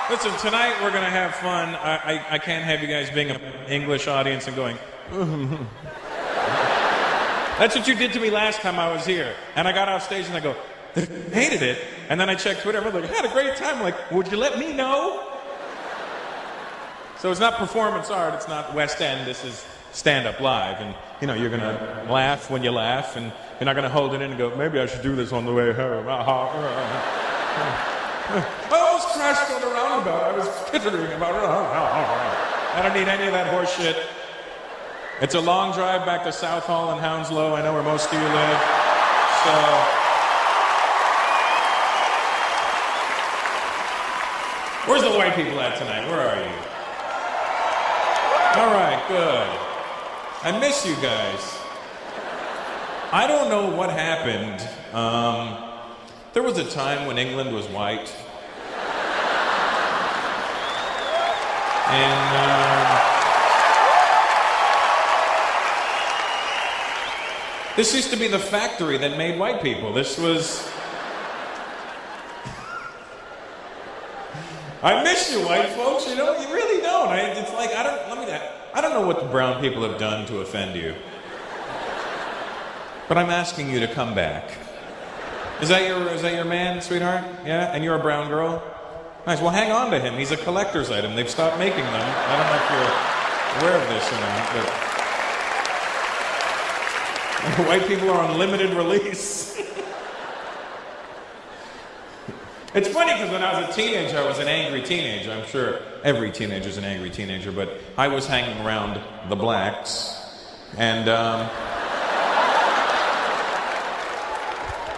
Listen, tonight we're going to have fun. I can't have you guys being an English audience and going, That's what you did to me last time I was here. And I got off stage and I go, hated it. And then I checked Twitter. I'm like, I had a great time. I'm like, would you let me know? So it's not performance art. It's not West End. This is stand-up live. And, you know, you're going to laugh when you laugh. And you're not going to hold it in and go, maybe I should do this on the way home. I almost crashed on the roundabout. I was tittering about it. I don't need any of that horse shit. It's a long drive back to South Hall and Hounslow. I know where most of you live. So, where's the white people at tonight? Where are you? All right, good. I miss you guys. I don't know what happened. There was a time when England was white. And this used to be the factory that made white people. This was... I miss you, white folks. You know, you really don't. It's like, I don't know what the brown people have done to offend you. But I'm asking you to come back. Is that your man, sweetheart? Yeah? And you're a brown girl? Nice. Well, hang on to him. He's a collector's item. They've stopped making them. I don't know if you're aware of this or not, but white people are on limited release. It's funny because when I was a teenager, I was an angry teenager. I'm sure every teenager's an angry teenager, but I was hanging around the blacks, and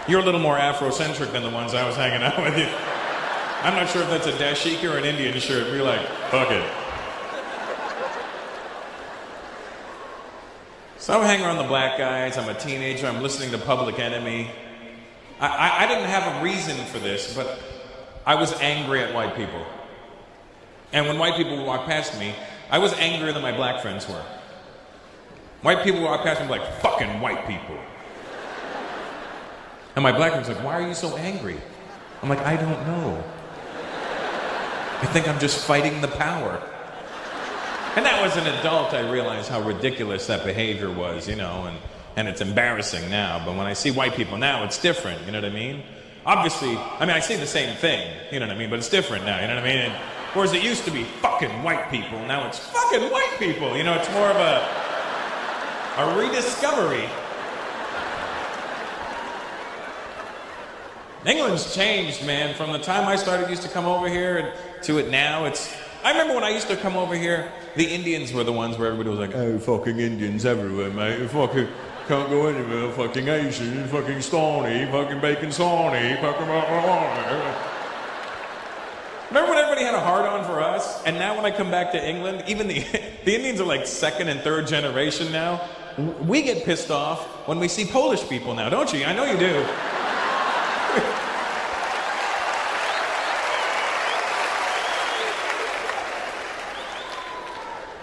you're a little more Afrocentric than the ones I was hanging out with you. I'm not sure if that's a dashiki or an Indian shirt. We're like, fuck it. So I'm hanging around the black guys. I'm a teenager. I'm listening to Public Enemy. I didn't have a reason for this, but I was angry at white people. And when white people would walk past me, I was angrier than my black friends were. White people would walk past me like, fucking white people. And my black friends were like, why are you so angry? I'm like, I don't know. I think I'm just fighting the power. And that was an adult, I realized how ridiculous that behavior was, you know, and it's embarrassing now. But when I see white people now, it's different, you know what I mean? Obviously, I see the same thing, you know what I mean? But it's different now, you know what I mean? And whereas it used to be fucking white people, now it's fucking white people. You know, it's more of a rediscovery. England's changed, man. From the time I used to come over here to it now, I remember when I used to come over here, the Indians were the ones where everybody was like, oh, fucking Indians everywhere, mate. Fucking can't go anywhere. Fucking Asian, fucking Stony, fucking bacon Stony, fucking... Remember when everybody had a hard-on for us? And now when I come back to England, even the Indians are like second and third generation now. We get pissed off when we see Polish people now, don't you? I know you do.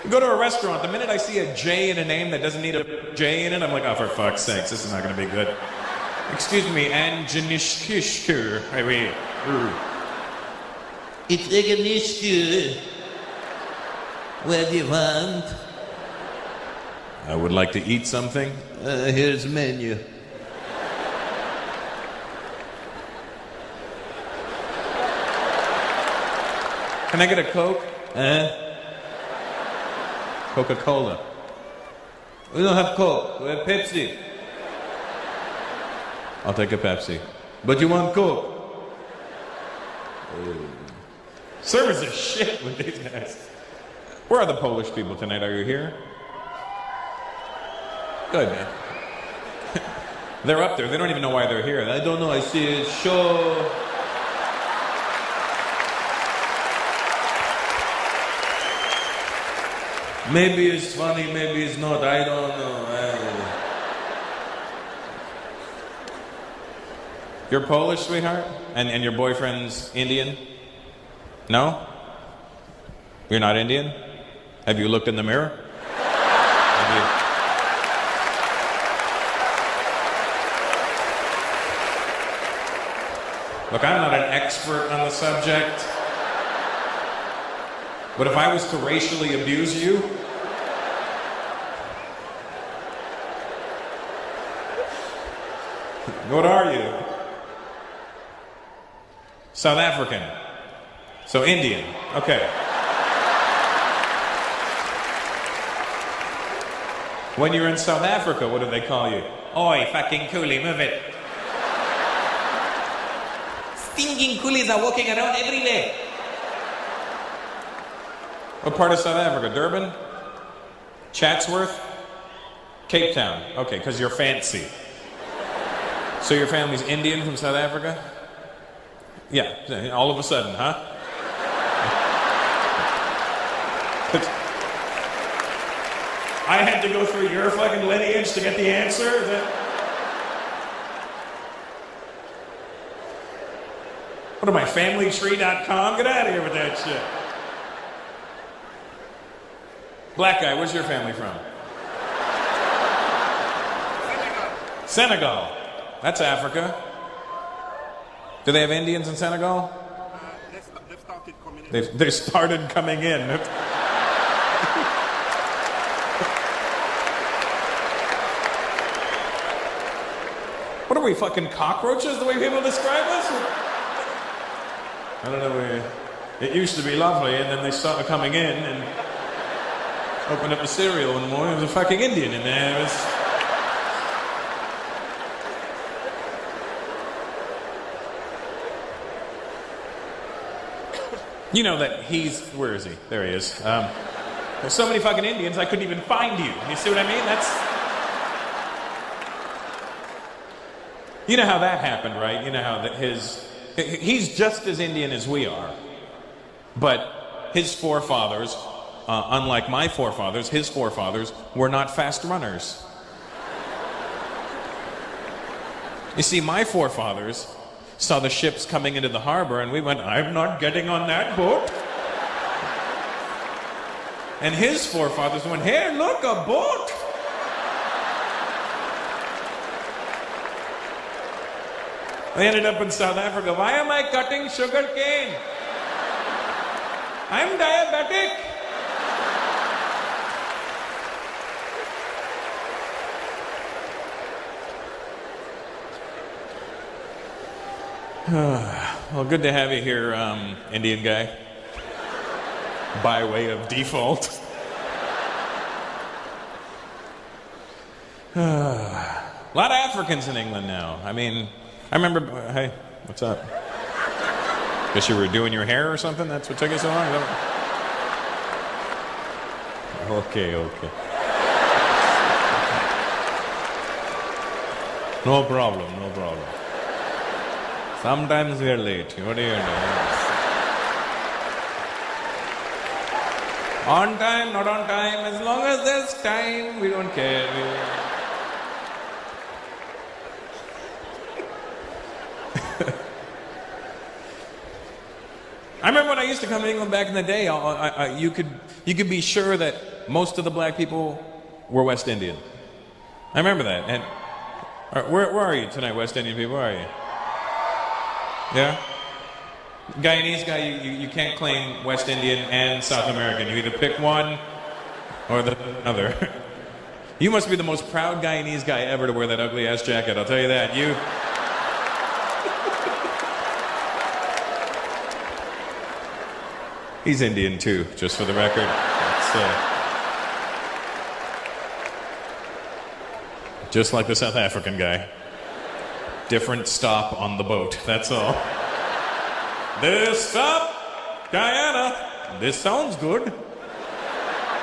You go to a restaurant, the minute I see a J in a name that doesn't need a J in it, I'm like, oh, for fuck's sakes, this is not going to be good. Excuse me, Anjanishkishkur. It's Eganishku. What do you want? I would like to eat something. Here's the menu. Can I get a Coke? Coca-Cola. We don't have Coke. We have Pepsi. I'll take a Pepsi. But you want Coke? Service is shit with these guys. Where are the Polish people tonight? Are you here? Good, man. They're up there. They don't even know why they're here. I don't know. I see a show. Maybe it's funny, maybe it's not. I don't know. You're Polish, sweetheart? And your boyfriend's Indian? No? You're not Indian? Have you looked in the mirror? Look, I'm not an expert on the subject. But if I was to racially abuse you, what are you? South African. So Indian. Okay. When you're in South Africa, what do they call you? Oi, fucking coolie, move it. Stinking coolies are walking around everywhere. What part of South Africa? Durban? Chatsworth? Cape Town. Okay, because you're fancy. So your family's Indian from South Africa? Yeah, all of a sudden, huh? I had to go through your fucking lineage to get the answer? What am I, familytree.com? Get out of here with that shit. Black guy, where's your family from? Senegal. That's Africa. Do they have Indians in Senegal? They've started coming in. They started coming in. What are we, fucking cockroaches, the way people describe us? I don't know. It used to be lovely, and then they started coming in and opened up the cereal one morning. There was a fucking Indian in there. It was... You know that he's... Where is he? There he is. There's so many fucking Indians, I couldn't even find you. You see what I mean? That's... You know how that happened, right? You know how that he's just as Indian as we are. But his forefathers, unlike my forefathers, his forefathers were not fast runners. You see, my forefathers saw the ships coming into the harbor and we went, I'm not getting on that boat. And his forefathers went, hey, look, a boat. They ended up in South Africa. Why am I cutting sugar cane? I'm diabetic. Well, good to have you here, Indian guy. By way of default. A lot of Africans in England now. I mean, I remember... Hey, what's up? Guess you were doing your hair or something? That's what took you so long? Okay. No problem. Sometimes we are late. What do you know? On time, not on time. As long as there's time, we don't care. I remember when I used to come to England back in the day, you could be sure that most of the black people were West Indian. I remember that. And where are you tonight, West Indian people? Where are you? Yeah? Guyanese guy, you can't claim West Indian and South American. You either pick one or the other. You must be the most proud Guyanese guy ever to wear that ugly ass jacket, I'll tell you that. He's Indian too, just for the record. Just like the South African guy. Different stop on the boat, that's all. This stop, Guyana. This sounds good.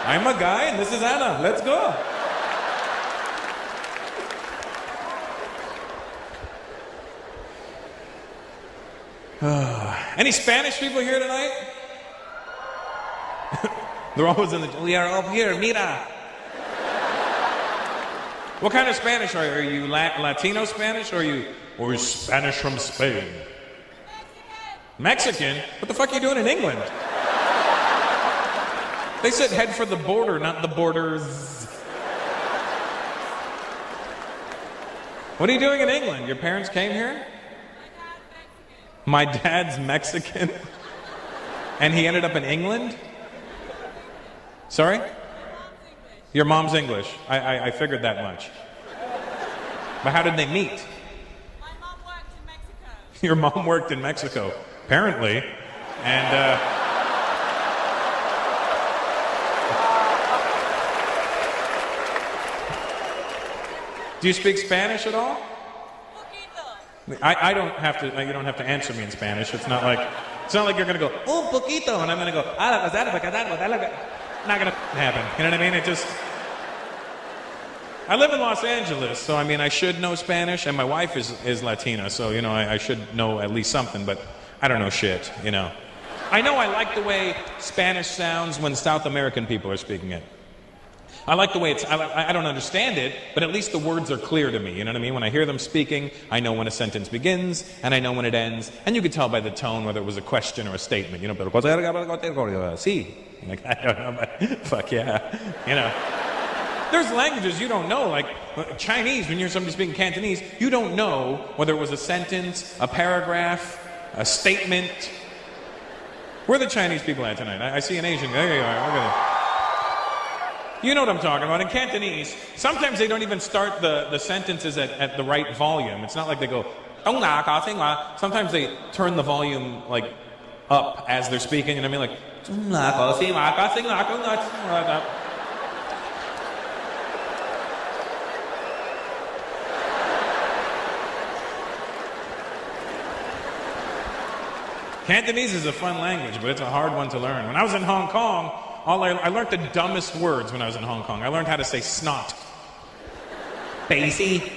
I'm a guy and this is Anna. Let's go. Any Spanish people here tonight? They're always in the... We are up here, mira. What kind of Spanish are you? Are you Latino Spanish or are you Spanish from Spain? Mexican? What the fuck are you doing in England? They said head for the border, not the borders. What are you doing in England? Your parents came here? My dad's Mexican. And he ended up in England? Sorry? Your mom's English. I figured that much. But how did they meet? My mom worked in Mexico. Your mom worked in Mexico, apparently. And, do you speak Spanish at all? I don't have to. You don't have to answer me in Spanish. It's not like you're gonna go un poquito, and I'm gonna go. Not gonna happen. You know what I mean? It just. I live in Los Angeles, so I mean I should know Spanish, and my wife is Latina, so you know I should know at least something. But I don't know shit. You know. I know I like the way Spanish sounds when South American people are speaking it. I like the way it's, I don't understand it, but at least the words are clear to me, you know what I mean? When I hear them speaking, I know when a sentence begins, and I know when it ends, and you could tell by the tone whether it was a question or a statement, you know, pero sí. Like, I don't know, but fuck yeah, you know. There's languages you don't know, like Chinese, when you hear somebody speaking Cantonese, you don't know whether it was a sentence, a paragraph, a statement. Where are the Chinese people at tonight? I see an Asian, there you are, look at it. You know what I'm talking about. In Cantonese, sometimes they don't even start the sentences at the right volume. It's not like they go, sometimes they turn the volume like up as they're speaking, and I mean like, Cantonese is a fun language, but it's a hard one to learn. When I was in Hong Kong, I learned the dumbest words when I was in Hong Kong. I learned how to say snot. Basie.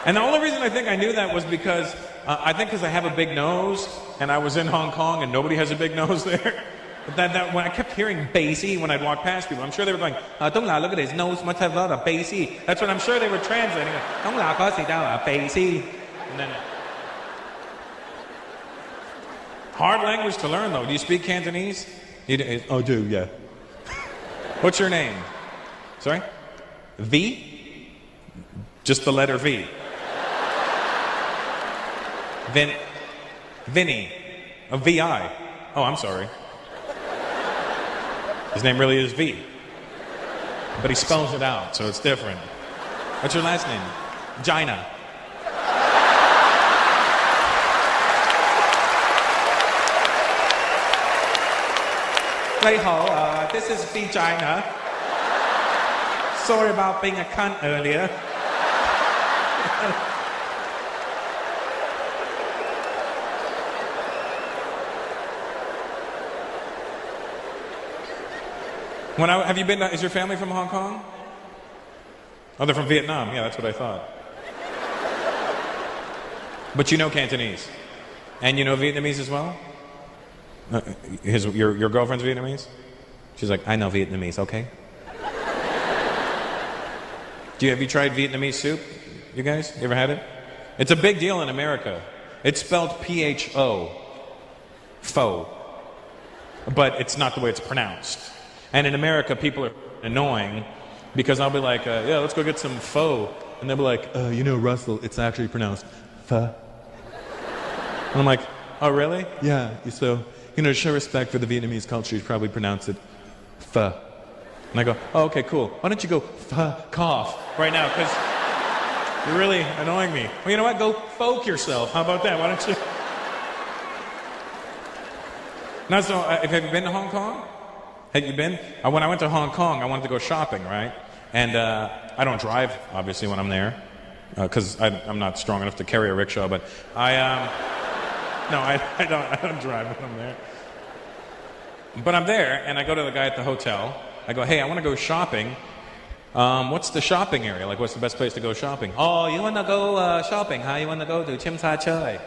And the only reason I think I knew that was because, I have a big nose, and I was in Hong Kong, and nobody has a big nose there. But when I kept hearing basie when I'd walk past people, I'm sure they were going, look at his nose, must have a lot of basie. That's what I'm sure they were translating. Basie. And then... Hard language to learn, though. Do you speak Cantonese? I do, yeah. What's your name? Sorry? V? Just the letter V. Vinny. V-I. Oh, I'm sorry. His name really is V. But he spells it out, so it's different. What's your last name? Gina. This is Vagina. Sorry about being a cunt earlier. Have you been? Is your family from Hong Kong? Oh, they're from Vietnam. Yeah, that's what I thought. But you know Cantonese, and you know Vietnamese as well. Your girlfriend's Vietnamese? She's like, I know Vietnamese, okay? Have you tried Vietnamese soup? You guys? You ever had it? It's a big deal in America. It's spelled P-H-O. Pho. But it's not the way it's pronounced. And in America, people are annoying because I'll be like, yeah, let's go get some pho. And they'll be like, Russell, it's actually pronounced pho. And I'm like, oh, really? Yeah, so... to show respect for the Vietnamese culture, you probably pronounce it pho. And I go, oh, okay, cool. Why don't you go fuck off right now? Because you're really annoying me. Well, you know what? Go folk yourself. How about that? Why don't you? Now, so have you been to Hong Kong? Have you been? When I went to Hong Kong, I wanted to go shopping, right? And I don't drive, obviously, when I'm there. Because I'm not strong enough to carry a rickshaw, but no, I don't drive when I'm there. But I'm there, and I go to the guy at the hotel. I go, hey, I want to go shopping. What's the shopping area? Like, what's the best place to go shopping? Oh, you want to go shopping, huh? You want to go to Chim Sa Choi?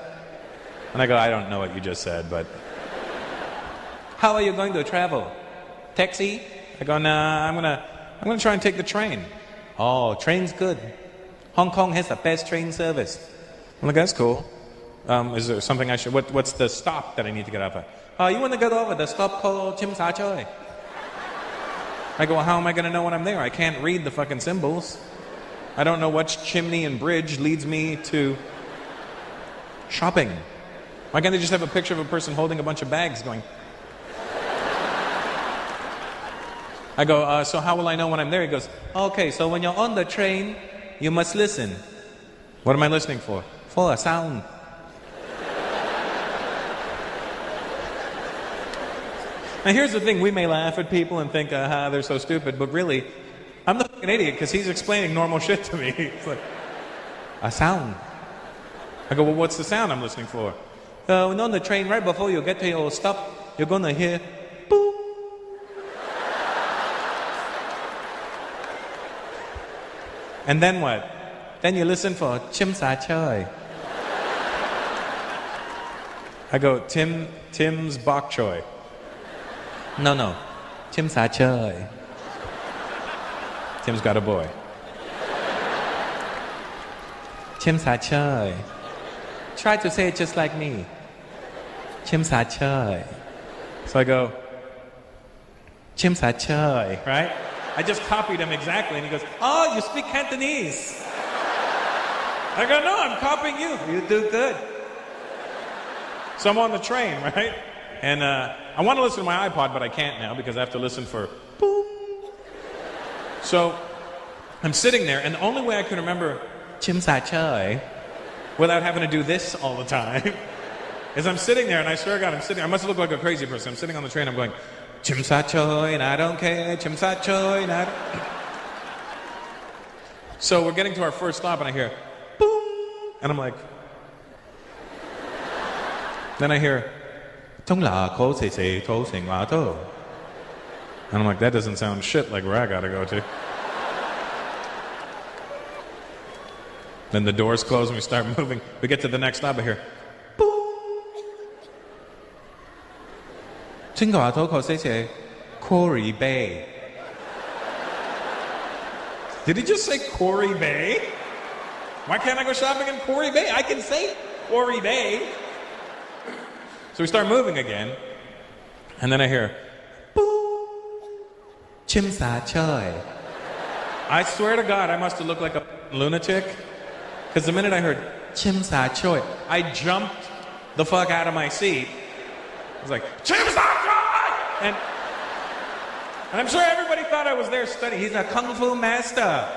And I go, I don't know what you just said, but... How are you going to travel? Taxi? I go, nah, I'm gonna try and take the train. Oh, train's good. Hong Kong has the best train service. I'm like, that's cool. Is there something I should... What's the stop that I need to get off at? Oh, you want to get over the stop called Chim Sa Choi? I go, well, how am I going to know when I'm there? I can't read the fucking symbols. I don't know which chimney and bridge leads me to shopping. Why can't they just have a picture of a person holding a bunch of bags going... I go, so how will I know when I'm there? He goes, okay, so when you're on the train, you must listen. What am I listening for? For a sound. Now here's the thing, we may laugh at people and think, they're so stupid, but really, I'm the fucking idiot because he's explaining normal shit to me. It's like, a sound. I go, well, what's the sound I'm listening for? When on the train, right before you get to your stop, you're gonna hear, boom. And then what? Then you listen for chim sa choy. I go, Tim's bok choy. No. Chim sa choy. Tim's got a boy. Chim sa choy. Try to say it just like me. Chim sa choy. So I go, Chim sa choy, right? I just copied him exactly, and he goes, oh, you speak Cantonese. I go, no, I'm copying you. You do good. So I'm on the train, right? And I want to listen to my iPod, but I can't now because I have to listen for boom. So I'm sitting there, and the only way I can remember Chim sa choy without having to do this all the time is I'm sitting there, and I swear to God, I must look like a crazy person. I'm sitting on the train, I'm going, Chim sa choy, and I don't care, Chim sa choy, and I don't... So we're getting to our first stop, and I hear, boom, and I'm like... Then I hear, and I'm like, that doesn't sound shit like where I gotta go to. Then the doors close and we start moving. We get to the next stop, I hear, boom. Quarry Bay. Did he just say Quarry Bay? Why can't I go shopping in Quarry Bay? I can say Quarry Bay. So we start moving again, and then I hear, boom, Chim sa choy. I swear to God, I must have looked like a lunatic, because the minute I heard Chim sa choy, I jumped the fuck out of my seat. I was like, Chim sa choy! And I'm sure everybody thought I was there studying. He's a kung fu master.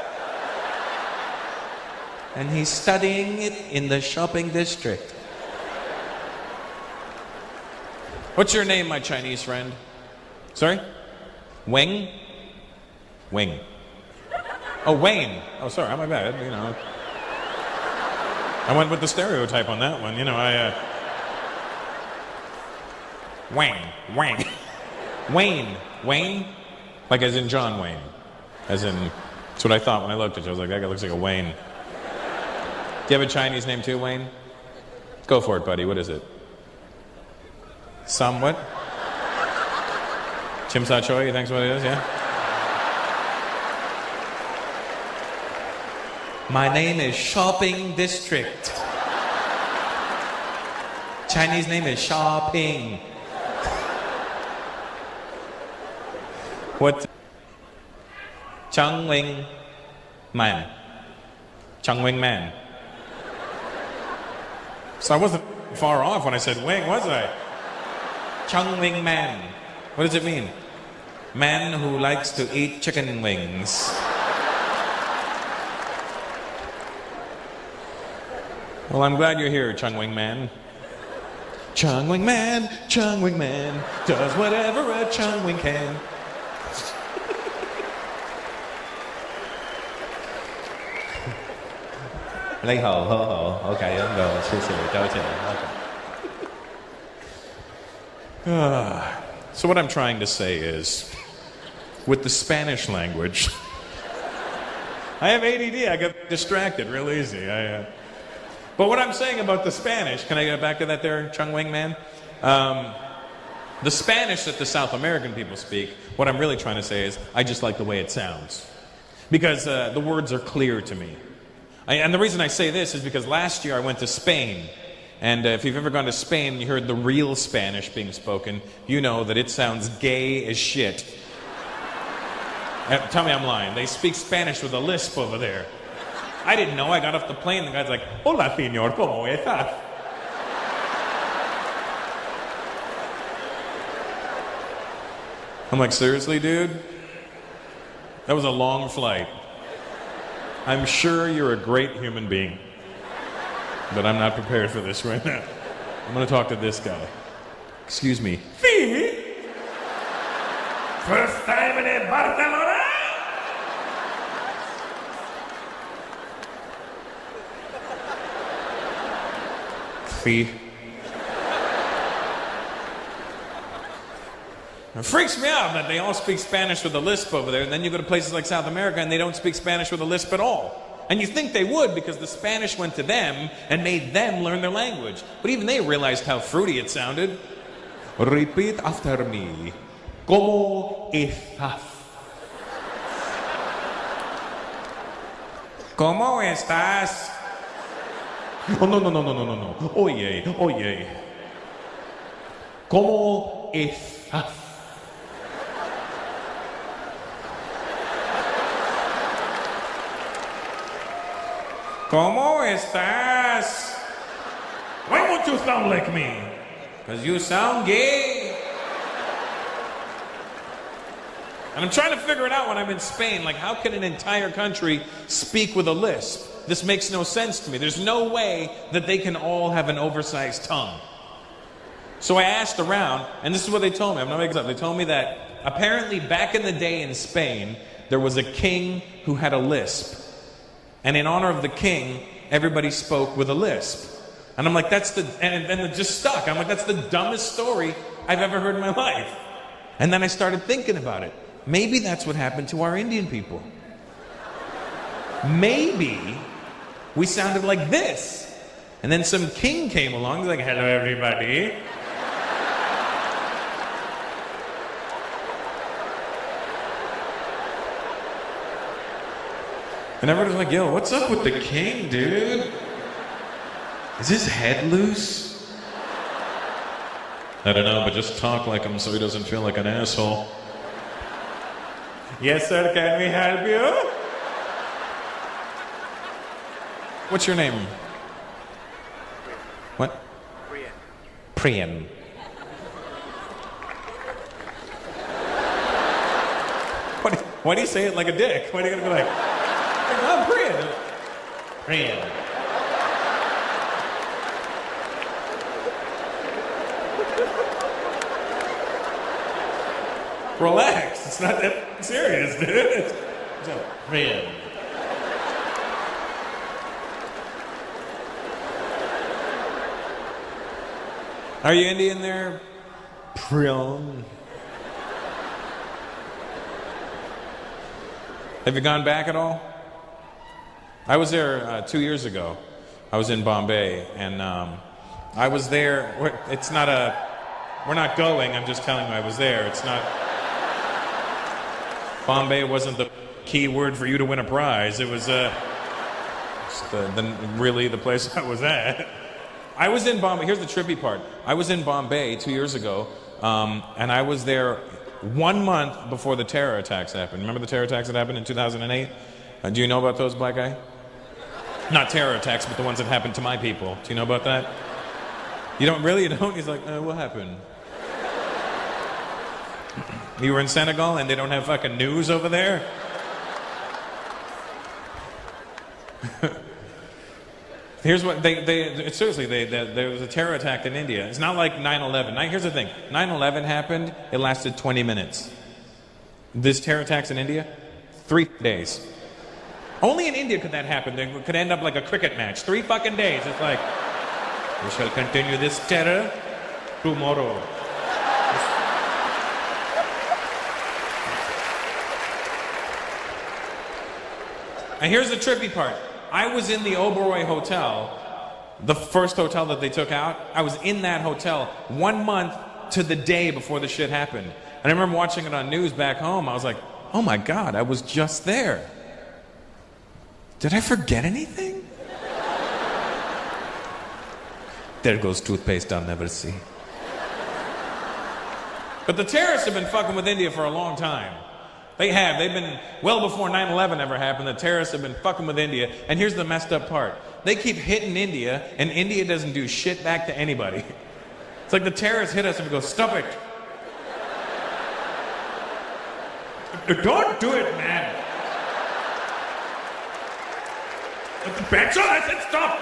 And he's studying it in the shopping district. What's your name, my Chinese friend? Sorry? Weng? Wing. Oh, Wayne. Oh, sorry, my bad, you know. I went with the stereotype on that one, you know, Wayne. Wayne. Wayne? Like as in John Wayne. As in, that's what I thought when I looked at you. I was like, that guy looks like a Wayne. Do you have a Chinese name too, Wayne? Go for it, buddy. What is it? Somewhat? Chim sa choy, you think's what it is, yeah? My name is Shopping District. Chinese name is Shopping. What? Chung Wing Man. Chung Wing Man. So I wasn't far off when I said wing, was I? Chung Wing Man. What does it mean? Man who likes to eat chicken wings. Well, I'm glad you're here, Chung Wing Man. Chung Wing Man does whatever a Chung Wing can. Lấy hồ, hô hồ. Okay, I'm going. So what I'm trying to say is, with the Spanish language, I have ADD. I get distracted real easy. But what I'm saying about the Spanish, can I get back to that there, Chung Wing Man? The Spanish that the South American people speak, what I'm really trying to say is, I just like the way it sounds. Because the words are clear to me. And the reason I say this is because last year I went to Spain. And if you've ever gone to Spain and you heard the real Spanish being spoken, you know that it sounds gay as shit. Tell me I'm lying. They speak Spanish with a lisp over there. I didn't know. I got off the plane, the guy's like, Hola, señor, ¿cómo estás? I'm like, seriously, dude? That was a long flight. I'm sure you're a great human being, but I'm not prepared for this right now. I'm gonna talk to this guy. Excuse me. First time in Barcelona? Fee. It freaks me out that they all speak Spanish with a lisp over there, and then you go to places like South America and they don't speak Spanish with a lisp at all. And you think they would because the Spanish went to them and made them learn their language. But even they realized how fruity it sounded. Repeat after me. ¿Cómo estás? ¿Cómo estás? Oh, no. Oye. ¿Cómo estás? ¿Cómo estás? Why won't you sound like me? Because you sound gay. And I'm trying to figure it out when I'm in Spain. Like, how can an entire country speak with a lisp? This makes no sense to me. There's no way that they can all have an oversized tongue. So I asked around, and this is what they told me. I'm not making this up. They told me that apparently back in the day in Spain, there was a king who had a lisp. And in honor of the king, everybody spoke with a lisp. And I'm like, and it just stuck. I'm like, that's the dumbest story I've ever heard in my life. And then I started thinking about it. Maybe that's what happened to our Indian people. Maybe we sounded like this. And then some king came along, he's like, hello everybody. And everyone's like, yo, what's up with the king, dude? Is his head loose? I don't know, but just talk like him so he doesn't feel like an asshole. Yes, sir, can we help you? What's your name? What? Priyan. Why do you say it like a dick? Why do you gotta go like, oh, Priyan. Priyan. Relax. It's not that serious, dude. It's Priyan. Are you Indian there? Priyan. Have you gone back at all? I was there 2 years ago. I was in Bombay, and I was there. We're not going. I'm just telling you I was there. It's not. Bombay wasn't the key word for you to win a prize. It was really the place I was at. I was in Bombay. Here's the trippy part. I was in Bombay 2 years ago, and I was there 1 month before the terror attacks happened. Remember the terror attacks that happened in 2008? Do you know about those, black guy? Not terror attacks, but the ones that happened to my people. Do you know about that? You don't really? You don't? He's like, what happened? You were in Senegal and they don't have fucking news over there? Here's what seriously, there was a terror attack in India. It's not like 9/11. Here's the thing. 9/11 happened, it lasted 20 minutes. This terror attacks in India, 3 days. Only in India could that happen. It could end up like a cricket match. 3 fucking days. It's like, we shall continue this terror tomorrow. And here's the trippy part. I was in the Oberoi Hotel, the first hotel that they took out. I was in that hotel 1 month to the day before the shit happened. And I remember watching it on news back home. I was like, oh my God, I was just there. Did I forget anything? There goes toothpaste I'll never see. But the terrorists have been fucking with India for a long time. They have. They've been, well before 9/11 ever happened, the terrorists have been fucking with India. And here's the messed up part. They keep hitting India, and India doesn't do shit back to anybody. It's like the terrorists hit us and we go, stop it. Don't do it, man. Benson, I said stop.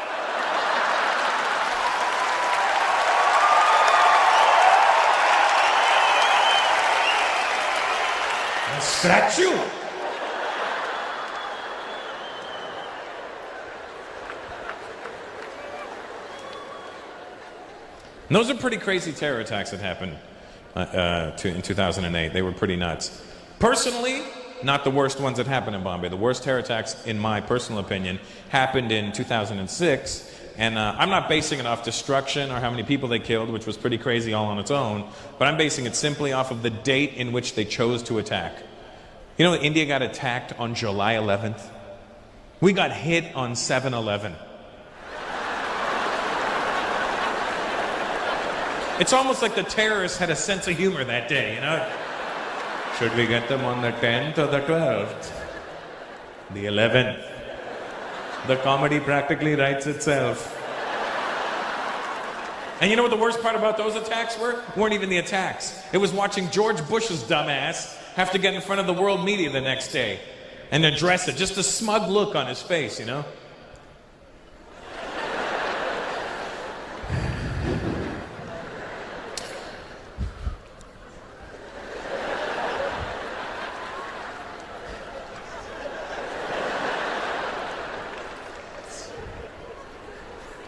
I'll scratch you. And those are pretty crazy terror attacks that happened in 2008. They were pretty nuts. Personally, not the worst ones that happened in Bombay. The worst terror attacks, in my personal opinion, happened in 2006. And I'm not basing it off destruction or how many people they killed, which was pretty crazy all on its own, but I'm basing it simply off of the date in which they chose to attack. You know, India got attacked on July 11th. We got hit on 7/11. It's almost like the terrorists had a sense of humor that day, you know? Should we get them on the 10th or the 12th? The 11th. The comedy practically writes itself. And you know what the worst part about those attacks were? Weren't even the attacks. It was watching George Bush's dumbass have to get in front of the world media the next day and address it. Just a smug look on his face, you know?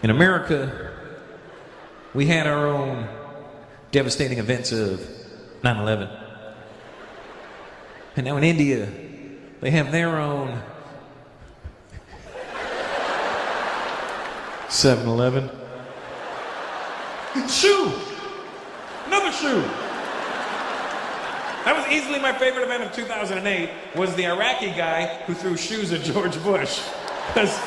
In America, we had our own devastating events of 9/11. And now in India, they have their own 7/11. Shoe! Another shoe! That was easily my favorite event of 2008, was the Iraqi guy who threw shoes at George Bush. Because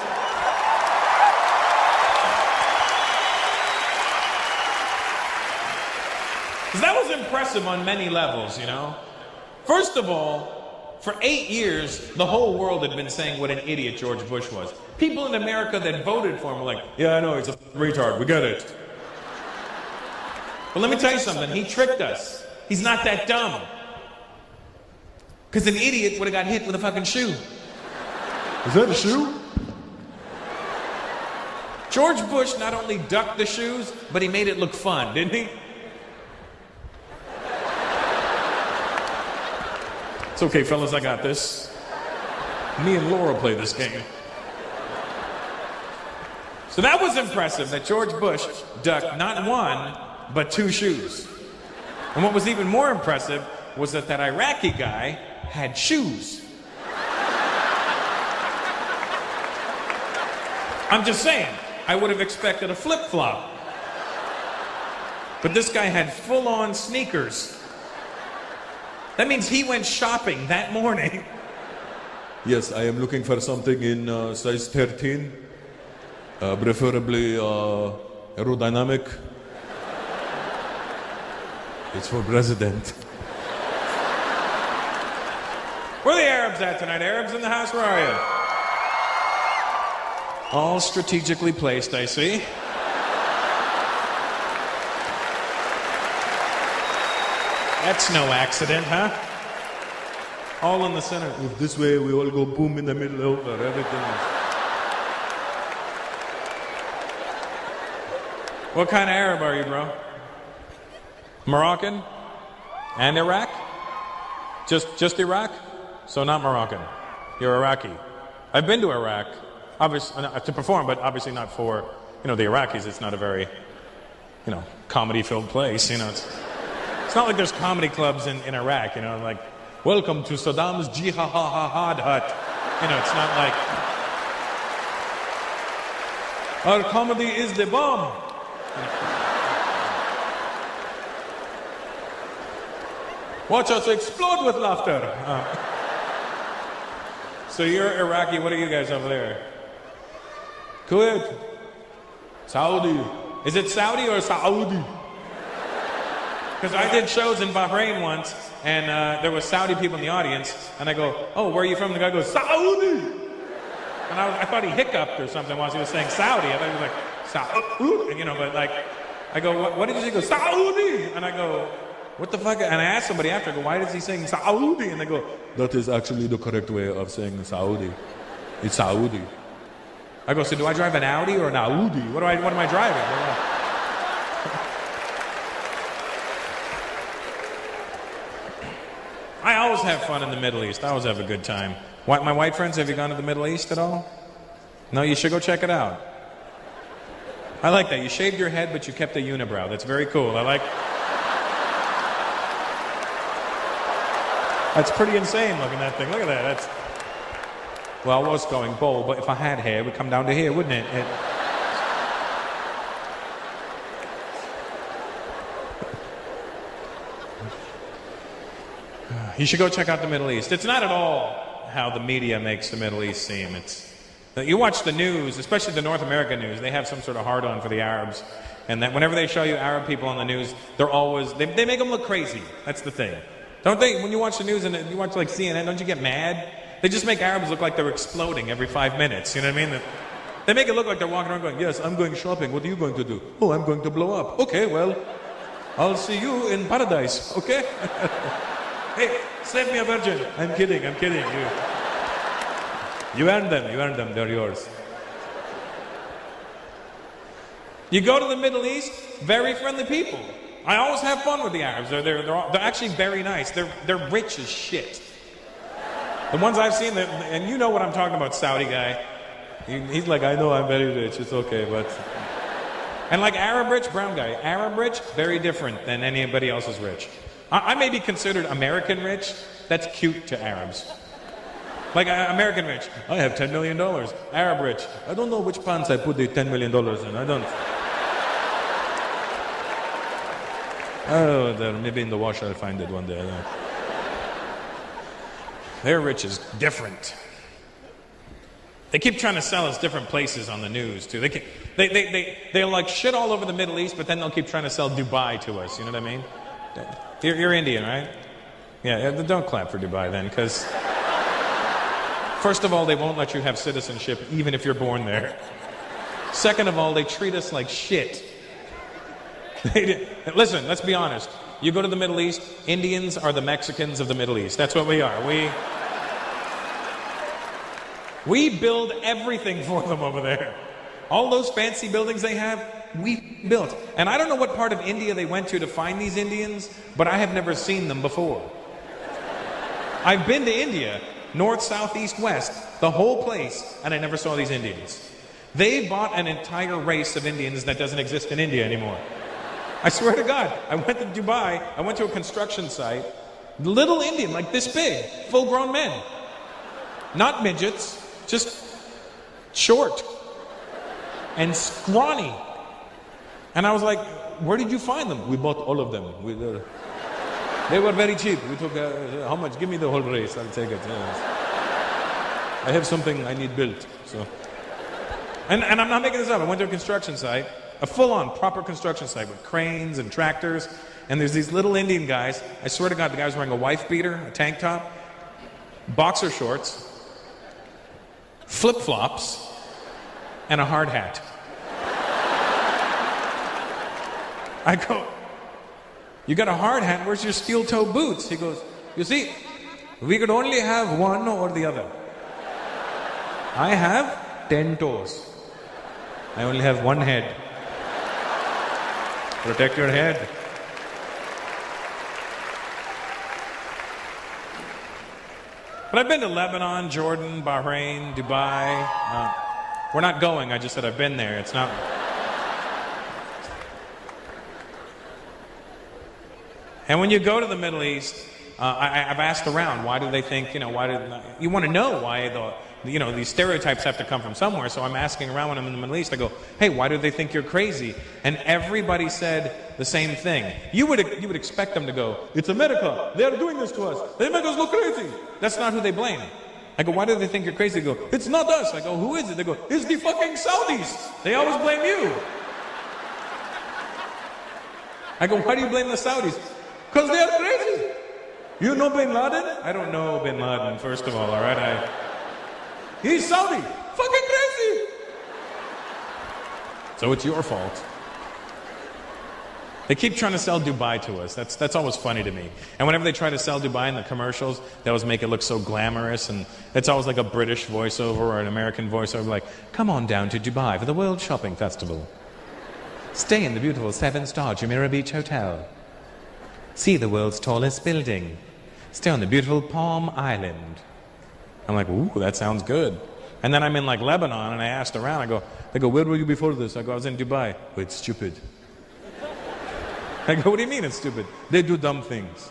that was impressive on many levels, you know? First of all, for 8 years, the whole world had been saying what an idiot George Bush was. People in America that voted for him were like, yeah, I know, he's a retard, we get it. But let me tell you something, he tricked us. He's not that dumb. Because an idiot would have got hit with a fucking shoe. Is that a shoe? George Bush not only ducked the shoes, but he made it look fun, didn't he? It's okay, fellas, I got this. Me and Laura play this game. So that was impressive, that George Bush ducked not one, but 2 shoes. And what was even more impressive was that that Iraqi guy had shoes. I'm just saying, I would have expected a flip-flop. But this guy had full-on sneakers. That means he went shopping that morning. Yes, I am looking for something in size 13, preferably aerodynamic. It's for president. Where are the Arabs at tonight? Arabs in the house? Where are you? All strategically placed, I see. That's no accident, huh? All in the center. If this way we all go boom in the middle over everything else. What kind of Arab are you, bro? Moroccan? And Iraq? Just Iraq? So not Moroccan. You're Iraqi. I've been to Iraq, obviously to perform, but obviously not for, you know, the Iraqis. It's not a very, you know, comedy-filled place. You know, it's not like there's comedy clubs in Iraq. You know, like, welcome to Saddam's Jihad hut. You know, it's not like our comedy is the bomb. Watch us explode with laughter. So you're Iraqi. What are you guys over there? Kuwait. Saudi. Is it Saudi or Saudi? Because I did shows in Bahrain once, and there was Saudi people in the audience, and I go, oh, where are you from? And the guy goes, Saudi! And I thought he hiccuped or something while he was saying Saudi. I thought he was like, Saudi, you know, but like, I go, what did you say? He goes, Saudi! And I go, What the fuck? And I asked somebody after, I go, why does he sing Saudi? And they go, that is actually the correct way of saying Saudi. It's Saudi. I go, so do I drive an Audi or an Audi? What am I driving? I always have fun in the Middle East. I always have a good time. My white friends, have you gone to the Middle East at all? No, you should go check it out. I like that. You shaved your head, but you kept a unibrow. That's very cool. That's pretty insane looking at that thing. Look at that. Well, I was going bold, but if I had hair, it would come down to here, wouldn't it? You should go check out the Middle East. It's not at all how the media makes the Middle East seem. You watch the news, especially the North American news, they have some sort of hard-on for the Arabs. And that whenever they show you Arab people on the news, they make them look crazy. That's the thing. Don't they? When you watch the news and you watch like CNN, don't you get mad? They just make Arabs look like they're exploding every 5 minutes. You know what I mean? They make it look like they're walking around going, yes, I'm going shopping. What are you going to do? Oh, I'm going to blow up. Okay, well, I'll see you in paradise. Okay? Hey, save me a virgin. I'm kidding. You earned them. They're yours. You go to the Middle East, very friendly people. I always have fun with the Arabs. They're actually very nice. They're rich as shit. The ones I've seen, and you know what I'm talking about, Saudi guy. He's like, I know I'm very rich. It's okay, but... And like Arab rich, brown guy. Arab rich, very different than anybody else's rich. I may be considered American rich. That's cute to Arabs. Like American rich, I have $10 million. Arab rich, I don't know which pants I put the $10 million in. I don't. Oh, maybe in the wash I'll find it one day. Their rich is different. They keep trying to sell us different places on the news too. They'll like shit all over the Middle East, but then they'll keep trying to sell Dubai to us. You know what I mean? You're Indian, right? Yeah. Don't clap for Dubai then, because first of all, they won't let you have citizenship even if you're born there. Second of all, they treat us like shit. Listen, let's be honest. You go to the Middle East, Indians are the Mexicans of the Middle East. That's what we are. We build everything for them over there. All those fancy buildings they have, we built. And I don't know what part of India they went to find these Indians, but I have never seen them before. I've been to India, north, south, east, west, the whole place, and I never saw these Indians. They bought an entire race of Indians that doesn't exist in India anymore. I swear to God, I went to Dubai, I went to a construction site, little Indian, like this big, full-grown men. Not midgets, just short and scrawny. And I was like, where did you find them? We bought all of them. They were very cheap. We took, how much? Give me the whole race, I'll take it. Yes. I have something I need built, so. And I'm not making this up. I went to a construction site, a full-on proper construction site with cranes and tractors, and there's these little Indian guys. I swear to God, the guy was wearing a wife beater, a tank top, boxer shorts, flip-flops, and a hard hat. I go, you got a hard hat, where's your steel-toe boots? He goes, you see, we could only have one or the other. I have 10 toes. I only have one head. Protect your head. But I've been to Lebanon, Jordan, Bahrain, Dubai. We're not going, I just said I've been there. It's not... And when you go to the Middle East, I've asked around, why do they think, you want to know why these stereotypes have to come from somewhere. So I'm asking around when I'm in the Middle East, I go, hey, why do they think you're crazy? And everybody said the same thing. You would expect them to go, it's America, they are doing this to us, they make us look crazy. That's not who they blame. I go, why do they think you're crazy? They go, it's not us. I go, who is it? They go, it's the fucking Saudis. They always blame you. I go, why do you blame the Saudis? Because they are crazy. You know Bin Laden? I don't know Bin Laden, first of all right? He's Saudi. Fucking crazy. So it's your fault. They keep trying to sell Dubai to us. That's always funny to me. And whenever they try to sell Dubai in the commercials, they always make it look so glamorous. And it's always like a British voiceover or an American voiceover like, come on down to Dubai for the World Shopping Festival. Stay in the beautiful 7-star Jumeirah Beach Hotel. See the world's tallest building. Stay on the beautiful Palm Island. I'm like, ooh, that sounds good. And then I'm in like Lebanon and I asked around, they go, where were you before this? I go, I was in Dubai. Oh, it's stupid. I go, what do you mean it's stupid? They do dumb things.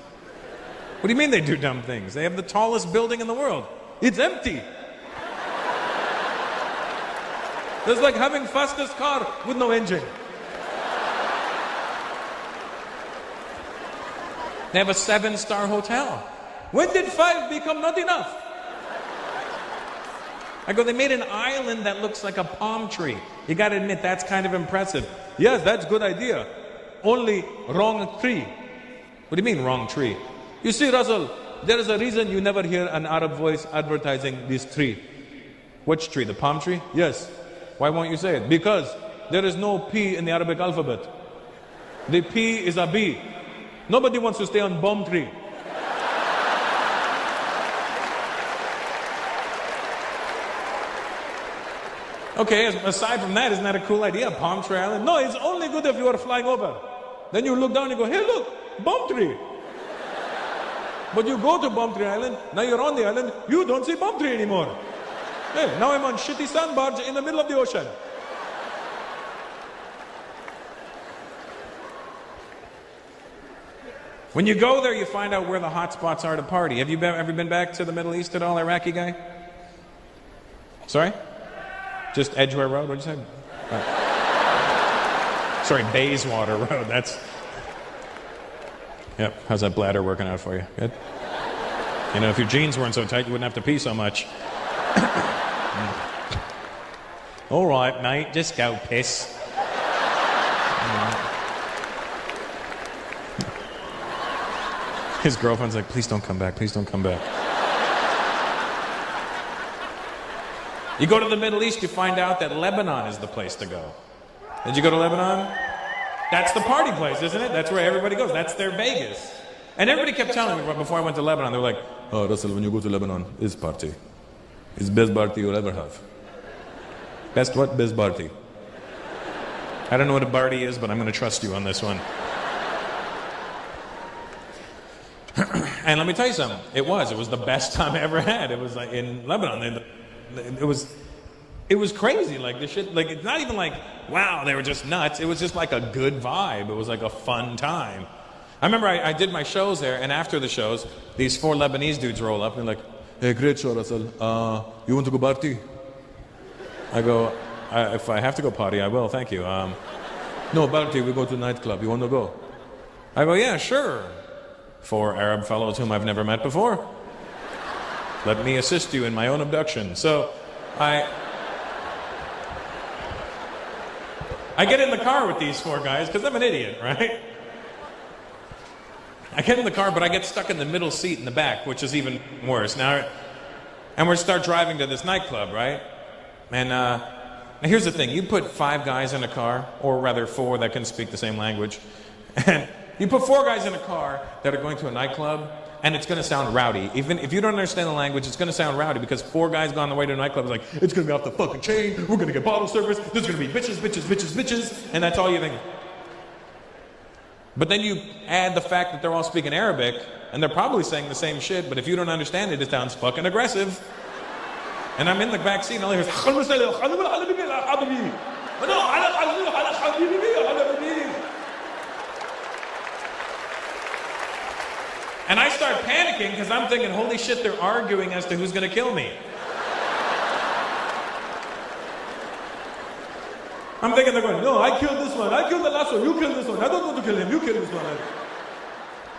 What do you mean they do dumb things? They have the tallest building in the world. It's empty. It's like having fastest car with no engine. They have a 7-star hotel. When did 5 become not enough? I go, they made an island that looks like a palm tree. You got to admit, that's kind of impressive. Yes, that's a good idea. Only wrong tree. What do you mean, wrong tree? You see, Russell, there is a reason you never hear an Arab voice advertising this tree. Which tree? The palm tree? Yes. Why won't you say it? Because there is no P in the Arabic alphabet. The P is a B. Nobody wants to stay on bomb tree. Okay, aside from that, isn't that a cool idea? Palm Tree Island? No, it's only good if you are flying over. Then you look down and you go, hey look, Bomb Tree. But you go to Bomb Tree Island, now you're on the island, you don't see Bomb Tree anymore. Hey, now I'm on shitty sand barge in the middle of the ocean. When you go there, you find out where the hot spots are to party. Have you ever been back to the Middle East at all, Iraqi guy? Sorry? Just Edgware Road? What'd you say? Sorry, Bayswater Road. That's... Yep. How's that bladder working out for you? Good? You know, if your jeans weren't so tight, you wouldn't have to pee so much. All right, mate. Just go piss. His girlfriend's like, please don't come back. Please don't come back. You go to the Middle East, you find out that Lebanon is the place to go. Did you go to Lebanon? That's the party place, isn't it? That's where everybody goes. That's their Vegas. And everybody kept telling me before I went to Lebanon, they were like, oh, Russell, when you go to Lebanon, it's party. It's best party you'll ever have. Best what? Best party. I don't know what a party is, but I'm going to trust you on this one. And let me tell you something. It was the best time I ever had. It was like in Lebanon. It was crazy, like the shit, like it's not even like, wow, they were just nuts. It was just like a good vibe. It was like a fun time. I remember I did my shows there, and after the shows, these 4 Lebanese dudes roll up and they're like, hey, great show, Russell. You want to go party? I go, if I have to go party, I will, thank you. No, party, we go to a nightclub. You want to go? I go, yeah, sure. 4 Arab fellows whom I've never met before. Let me assist you in my own abduction. So I get in the car with these 4 guys because I'm an idiot, right? I get in the car, but I get stuck in the middle seat in the back, which is even worse. And we start driving to this nightclub, right? And now here's the thing. You put 5 guys in a car, or rather 4 that can speak the same language, and you put 4 guys in a car that are going to a nightclub, and it's going to sound rowdy. Even if you don't understand the language, it's going to sound rowdy because 4 guys gone the way to a nightclub is like, it's going to be off the fucking chain, we're going to get bottle service, there's going to be bitches, bitches, bitches, bitches, and that's all you think. But then you add the fact that they're all speaking Arabic, and they're probably saying the same shit, but if you don't understand it, it sounds fucking aggressive. And I'm in the back seat, and all I hear is, and I start panicking because I'm thinking, holy shit, they're arguing as to who's going to kill me. I'm thinking they're going, no, I killed this one, I killed the last one, you killed this one, I don't want to kill him, you killed this one.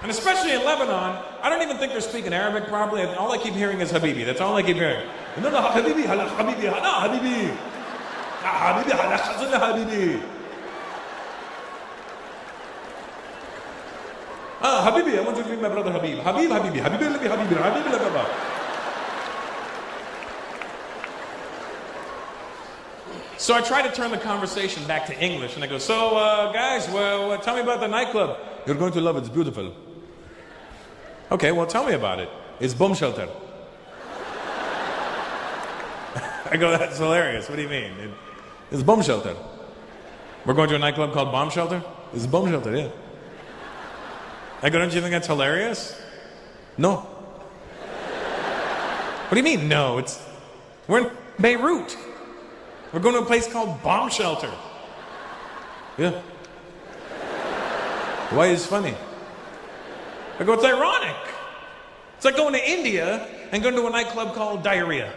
And especially in Lebanon, I don't even think they're speaking Arabic properly. All I keep hearing is Habibi. That's all I keep hearing. No, no, Habibi, Habibi, Habibi. Habibi, Habibi. Habibi, I want you to meet my brother Habib. Habib, Habibi, Habibi, Habibi, Habibi, Habibi. So I try to turn the conversation back to English, and I go, so, guys, well, tell me about the nightclub. You're going to love it. It's beautiful. Okay, well, tell me about it. It's bomb shelter. I go, that's hilarious. What do you mean? It's bomb shelter. We're going to a nightclub called Bomb Shelter? It's bomb shelter, yeah. I go, don't you think that's hilarious? No. What do you mean, no? We're in Beirut. We're going to a place called Bomb Shelter. Yeah. Why is it funny? I go, it's ironic. It's like going to India and going to a nightclub called Diarrhea.